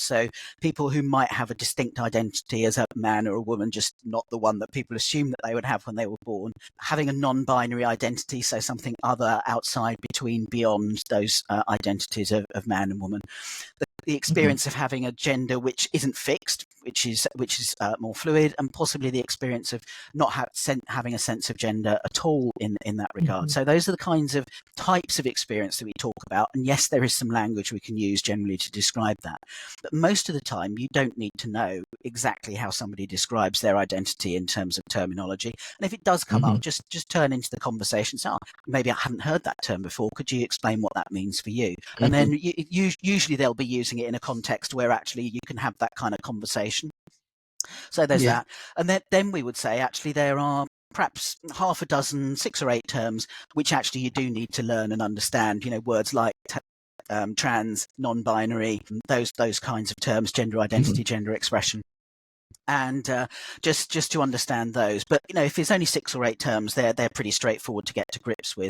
So people who might have a distinct identity as a man or a woman, just not the one that people assume that they would have when they were born. Having a non-binary identity, so something other, outside, between, beyond those identities of man and woman. The experience of having a gender which isn't fixed, which is more fluid, and possibly the experience of not having a sense of gender at all in that regard. So those are the kinds of types of experience that we talk about. And yes, there is some language we can use generally to describe that. But most of the time, you don't need to know exactly how somebody describes their identity in terms of terminology. And if it does come up, just turn into the conversation. So, maybe I haven't heard that term before. Could you explain what that means for you? And then usually they'll be using it in a context where actually you can have that kind of conversation. So there's that. And then we would say actually there are perhaps half a dozen, 6 or 8 terms which actually you do need to learn and understand. Words like trans, non-binary, those kinds of terms, gender identity, gender expression. And just to understand those. But if it's only 6 or 8 terms, they're pretty straightforward to get to grips with.